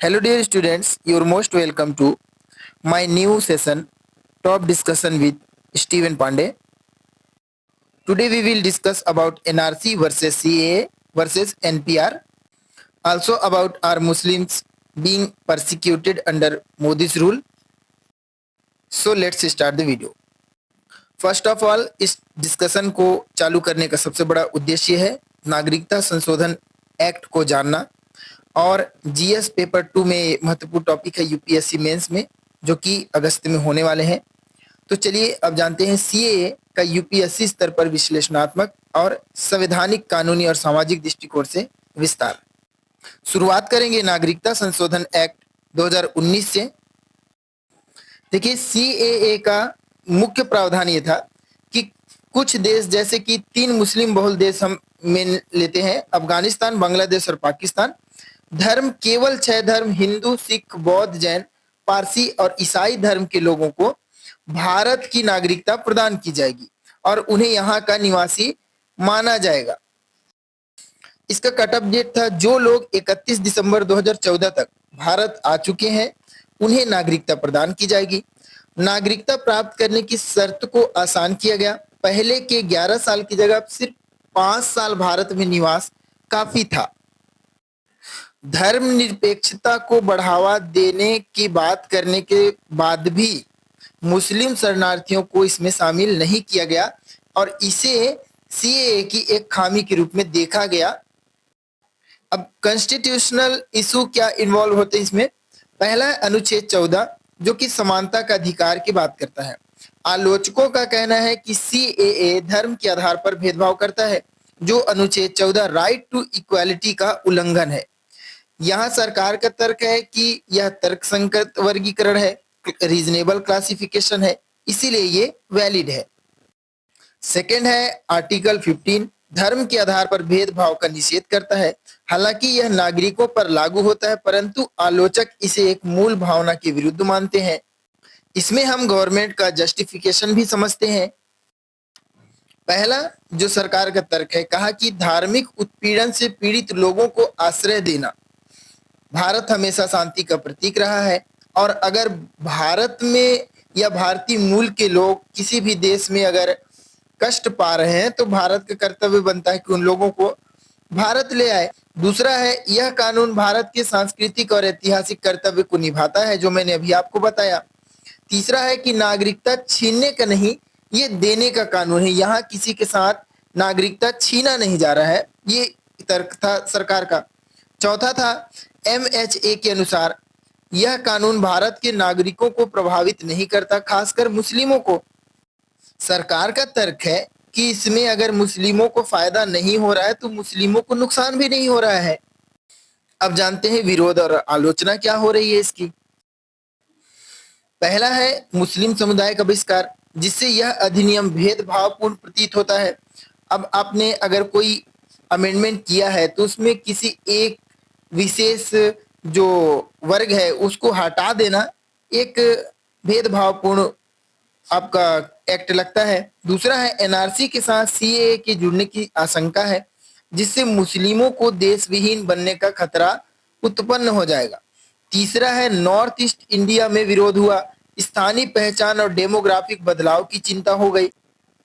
Hello, dear students. You're most welcome to my new session, Top Discussion with Stephen Pandey. Today we will discuss about NRC versus CAA versus NPR, also about our Muslims being persecuted under Modi's rule. So let's start the video. First of all, इस discussion को चालू करने का सबसे बड़ा उद्देश्य है नागरिकता संशोधन एक्ट को जानना। और जीएस पेपर 2 में महत्वपूर्ण टॉपिक है यूपीएससी मेंस में, जो कि अगस्त में होने वाले हैं। तो चलिए अब जानते हैं सीएए का यूपीएससी स्तर पर विश्लेषणात्मक और संवैधानिक, कानूनी और सामाजिक दृष्टिकोण से विस्तार। शुरुआत करेंगे नागरिकता संशोधन एक्ट 2019 से। देखिए, सीएए का मुख्य प्रावधान ये था कि कुछ देश, जैसे कि 3 मुस्लिम बहुल देश हम में लेते हैं, अफगानिस्तान, बांग्लादेश और पाकिस्तान, धर्म केवल 6 धर्म हिंदू, सिख, बौद्ध, जैन, पारसी और ईसाई धर्म के लोगों को भारत की नागरिकता प्रदान की जाएगी और उन्हें यहाँ का निवासी माना जाएगा। इसका कट ऑफ डेट था, जो लोग 31 दिसंबर 2014 तक भारत आ चुके हैं उन्हें नागरिकता प्रदान की जाएगी। नागरिकता प्राप्त करने की शर्त को आसान किया गया। पहले के 11 साल की जगह सिर्फ 5 साल भारत में निवास काफी था। धर्मनिरपेक्षता को बढ़ावा देने की बात करने के बाद भी मुस्लिम शरणार्थियों को इसमें शामिल नहीं किया गया और इसे सीएए की एक खामी के रूप में देखा गया। अब कॉन्स्टिट्यूशनल इशू क्या इन्वॉल्व होते हैं इसमें? पहला है अनुच्छेद 14, जो कि समानता का अधिकार की बात करता है। आलोचकों का कहना है कि सीएए धर्म के आधार पर भेदभाव करता है, जो अनुच्छेद 14 राइट टू इक्वालिटी का उल्लंघन है। यहाँ सरकार का तर्क है कि यह तर्कसंगत वर्गीकरण है, रीजनेबल क्लासिफिकेशन है, इसीलिए ये वैलिड है। सेकंड है आर्टिकल 15, धर्म के आधार पर भेदभाव का निषेध करता है। हालांकि यह नागरिकों पर लागू होता है, परंतु आलोचक इसे एक मूल भावना के विरुद्ध मानते हैं। इसमें हम गवर्नमेंट का जस्टिफिकेशन भी समझते हैं। पहला जो सरकार का तर्क है, कहा कि धार्मिक उत्पीड़न से पीड़ित लोगों को आश्रय देना। भारत हमेशा शांति का प्रतीक रहा है और अगर भारत में या भारतीय मूल के लोग किसी भी देश में अगर कष्ट पा रहे हैं तो भारत का कर्तव्य बनता है कि उन लोगों को भारत ले आए। दूसरा है, यह कानून भारत के सांस्कृतिक और ऐतिहासिक कर्तव्य को निभाता है, जो मैंने अभी आपको बताया। तीसरा है कि नागरिकता छीनने का नहीं, ये देने का कानून है। यहाँ किसी के साथ नागरिकता छीना नहीं जा रहा है, ये तर्क था सरकार का। चौथा था एमएचए के अनुसार यह कानून भारत के नागरिकों को प्रभावित नहीं करता, खासकर मुस्लिमों को। सरकार का तर्क है कि इसमें अगर मुस्लिमों को फायदा नहीं हो रहा है तो मुस्लिमों को नुकसान भी नहीं हो रहा है। अब जानते हैं विरोध और आलोचना क्या हो रही है इसकी। पहला है मुस्लिम समुदाय का बहिष्कार, जिससे यह अधिनियम भेदभावपूर्ण प्रतीत होता है। अब आपने अगर कोई अमेंडमेंट किया है तो उसमें किसी एक विशेष जो वर्ग है उसको हटा देना एक भेदभावपूर्ण आपका एक्ट लगता है। दूसरा है एनआरसी के साथ सीएए के जुड़ने की आशंका है, जिससे मुस्लिमों को देश विहीन बनने का खतरा उत्पन्न हो जाएगा। तीसरा है नॉर्थ ईस्ट इंडिया में विरोध हुआ, स्थानीय पहचान और डेमोग्राफिक बदलाव की चिंता हो गई।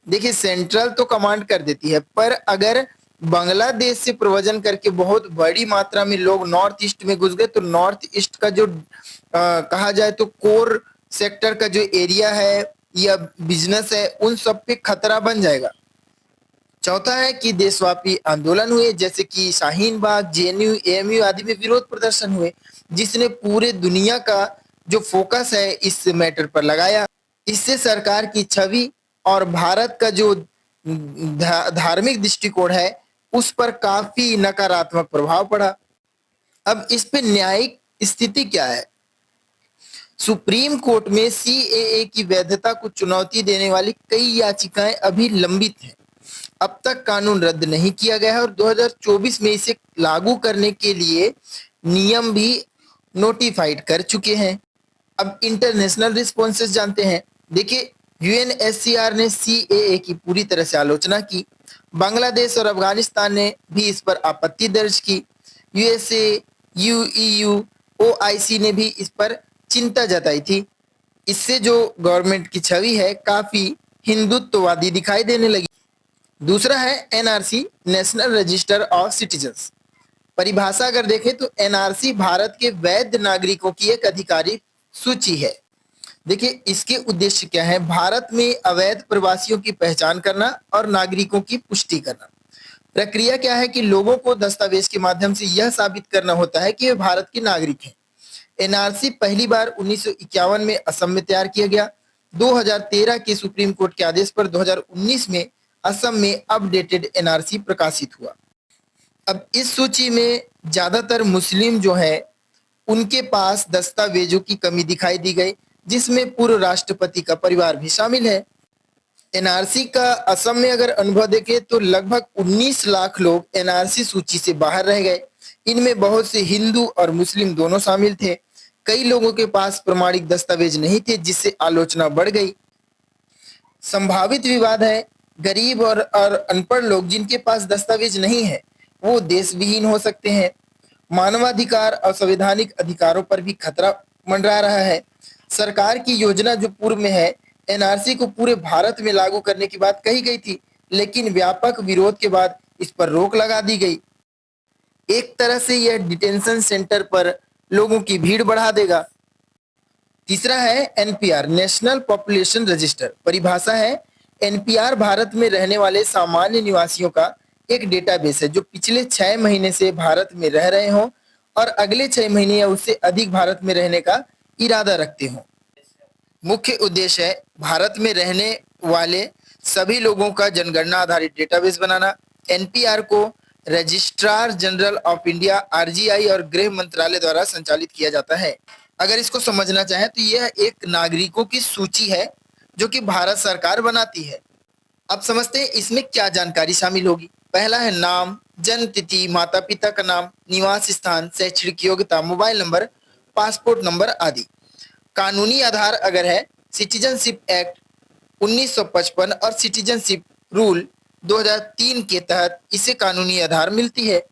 देखिए, सेंट्रल तो कमांड कर देती है, पर अगर बांग्लादेश से प्रव्रजन करके बहुत बड़ी मात्रा में लोग नॉर्थ ईस्ट में घुस गए तो नॉर्थ ईस्ट का जो कहा जाए तो कोर सेक्टर का जो एरिया है या बिजनेस है, उन सब पे खतरा बन जाएगा। चौथा है कि देशव्यापी आंदोलन हुए, जैसे कि शाहीन बाग, जेएनयू, एएमयू आदि में विरोध प्रदर्शन हुए, जिसने पूरे दुनिया का जो फोकस है इस मैटर पर लगाया। इससे सरकार की छवि और भारत का जो धार्मिक दृष्टिकोण है उस पर काफी नकारात्मक प्रभाव पड़ा। अब इस पे न्यायिक स्थिति क्या है? सुप्रीम कोर्ट में सीएए की वैधता को चुनौती देने वाली कई याचिकाएं अभी लंबित हैं। अब तक कानून रद्द नहीं किया गया है और 2024 में इसे लागू करने के लिए नियम भी नोटिफाइड कर चुके हैं। अब इंटरनेशनल रिस्पॉन्सेस जानते हैं। देखिए, यूएनएचसीआर ने सीएए की पूरी तरह से आलोचना की। बांग्लादेश और अफगानिस्तान ने भी इस पर आपत्ति दर्ज की। यूएसए, यूईयू, ओआईसी ने भी इस पर चिंता जताई थी। इससे जो गवर्नमेंट की छवि है काफी हिंदुत्ववादी दिखाई देने लगी। दूसरा है NRC, national register of citizens. परिभाषा अगर देखें तो एनआरसी भारत के वैध नागरिकों की एक आधिकारिक सूची है। देखिए इसके उद्देश्य क्या है, भारत में अवैध प्रवासियों की पहचान करना और नागरिकों की पुष्टि करना। प्रक्रिया क्या है कि लोगों को दस्तावेज के माध्यम से यह साबित करना होता है कि वे भारत के नागरिक हैं। एनआरसी पहली बार 1951 में असम में तैयार किया गया। 2013 के सुप्रीम कोर्ट के आदेश पर 2019 में असम में अपडेटेड एनआरसी प्रकाशित हुआ। अब इस सूची में ज्यादातर मुस्लिम जो है उनके पास दस्तावेजों की कमी दिखाई दी गई, जिसमें पूर्व राष्ट्रपति का परिवार भी शामिल है। एनआरसी का असम में अगर अनुभव देखें तो लगभग 19 लाख लोग एनआरसी सूची से बाहर रह गए। इनमें बहुत से हिंदू और मुस्लिम दोनों शामिल थे। कई लोगों के पास प्रमाणिक दस्तावेज नहीं थे, जिससे आलोचना बढ़ गई। संभावित विवाद है, गरीब और अनपढ़ लोग जिनके पास दस्तावेज नहीं है वो देश विहीन हो सकते हैं। मानवाधिकार और संवैधानिक अधिकारों पर भी खतरा मंडरा रहा है। सरकार की योजना जो पूर्व में है, एनआरसी को पूरे भारत में लागू करने की बात कही गई थी, लेकिन व्यापक विरोध के बाद इस पर रोक लगा दी गई। एक तरह से यह डिटेंशन सेंटर पर लोगों की भीड़ बढ़ा देगा। तीसरा है एनपीआर, नेशनल पॉपुलेशन रजिस्टर। परिभाषा है, एनपीआर भारत में रहने वाले सामान्य निवासियों का एक डेटाबेस है जो पिछले 6 महीने से भारत में रह रहे हों और अगले 6 महीने या उससे अधिक भारत में रहने का इरादा रखते हों। मुख्य उद्देश्य है भारत में रहने वाले सभी लोगों का जनगणना आधारित डेटाबेस बनाना। एनपीआर को registrar general of India RGI और गृह मंत्रालय द्वारा संचालित किया जाता है। अगर इसको समझना चाहें तो यह एक नागरिकों की सूची है जो कि भारत सरकार बनाती है। अब समझते हैं इसमें क्या जानकारी शामिल होगी। पहला है नाम, जन्म तिथि, माता पिता का नाम, निवास स्थान, शैक्षणिक योग्यता, मोबाइल नंबर, पासपोर्ट नंबर आदि। कानूनी आधार अगर है, सिटीजनशिप एक्ट 1955 और सिटीजनशिप रूल 2003 के तहत इसे कानूनी आधार मिलती है।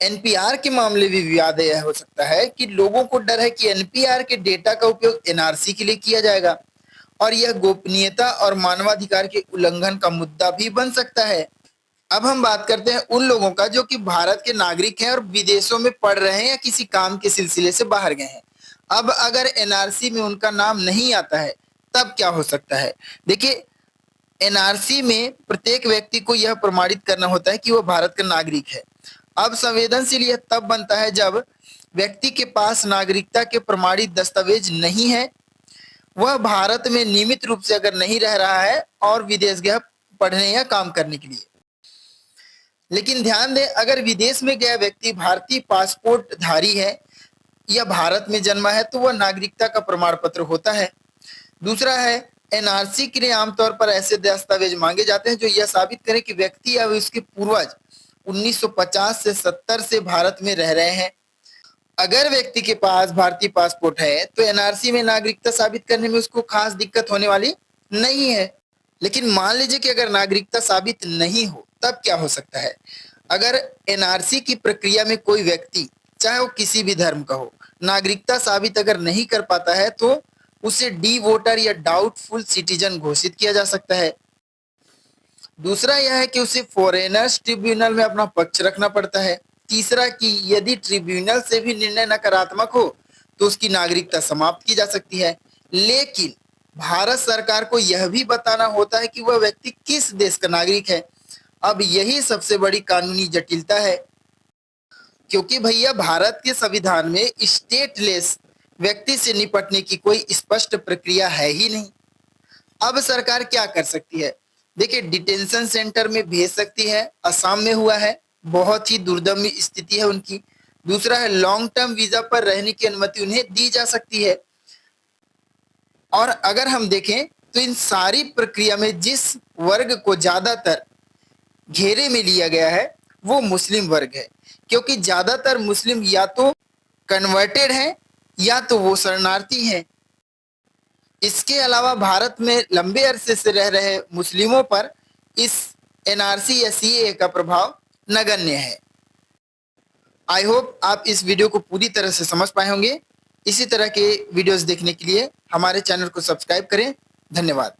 एनपीआर के मामले में विवाद यह हो सकता है कि लोगों को डर है कि एनपीआर के डेटा का उपयोग एनआरसी के लिए किया जाएगा और यह गोपनीयता और मानवाधिकार के उल्लंघन का मुद्दा भी बन सकता है। अब हम बात करते हैं उन लोगों का जो कि भारत के नागरिक हैं और विदेशों में पढ़ रहे हैं या किसी काम के सिलसिले से बाहर गए हैं। अब अगर एनआरसी में उनका नाम नहीं आता है तब क्या हो सकता है। देखिए एनआरसी में प्रत्येक व्यक्ति को यह प्रमाणित करना होता है कि वह भारत का नागरिक है। अब संवेदनशील यह तब बनता है जब व्यक्ति के पास नागरिकता के प्रमाणित दस्तावेज नहीं है, वह भारत में नियमित रूप से अगर नहीं रह रहा है और विदेश गया पढ़ने या काम करने के लिए। लेकिन ध्यान दें, अगर विदेश में गया व्यक्ति भारतीय पासपोर्ट धारी है या भारत में जन्मा है तो वह नागरिकता का प्रमाण पत्र होता है। दूसरा है, एनआरसी के लिए आमतौर पर ऐसे दस्तावेज मांगे जाते हैं जो यह साबित करें कि व्यक्ति या उसके पूर्वज 1950 से 70 से भारत में रह रहे हैं। अगर व्यक्ति के पास भारतीय पासपोर्ट है तो एनआरसी में नागरिकता साबित करने में उसको खास दिक्कत होने वाली नहीं है। लेकिन मान लीजिए कि अगर नागरिकता साबित नहीं हो तब क्या हो सकता है। अगर एनआरसी की प्रक्रिया में कोई व्यक्ति, चाहे वो किसी भी धर्म का हो, नागरिकता साबित अगर नहीं कर पाता है तो उसे डी वोटर या डाउटफुल सिटीजन घोषित किया जा सकता है। दूसरा यह है कि उसे फॉरेनर्स ट्रिब्यूनल में अपना पक्ष रखना पड़ता है। तीसरा कि यदि ट्रिब्यूनल से भी निर्णय नकारात्मक हो तो उसकी नागरिकता समाप्त की जा सकती है। लेकिन भारत सरकार को यह भी बताना होता है कि वह व्यक्ति किस देश का नागरिक है। अब यही सबसे बड़ी कानूनी जटिलता है, क्योंकि भैया भारत के संविधान में स्टेटलेस व्यक्ति से निपटने की कोई स्पष्ट प्रक्रिया है ही नहीं। अब सरकार क्या कर सकती है। देखिए डिटेंशन सेंटर में भेज सकती है, असम में हुआ है, बहुत ही दुर्दम स्थिति है उनकी। दूसरा है लॉन्ग टर्म वीजा पर रहने की अनुमति उन्हें दी जा सकती है। और अगर हम देखें तो इन सारी प्रक्रिया में जिस वर्ग को ज्यादातर घेरे में लिया गया है वो मुस्लिम वर्ग है, क्योंकि ज्यादातर मुस्लिम या तो कन्वर्टेड हैं या तो वो शरणार्थी हैं। इसके अलावा भारत में लंबे अरसे से रह रहे मुस्लिमों पर इस एनआरसी या सीएए का प्रभाव नगण्य है। आई होप आप इस वीडियो को पूरी तरह से समझ पाए होंगे। इसी तरह के वीडियोस देखने के लिए हमारे चैनल को सब्सक्राइब करें। धन्यवाद।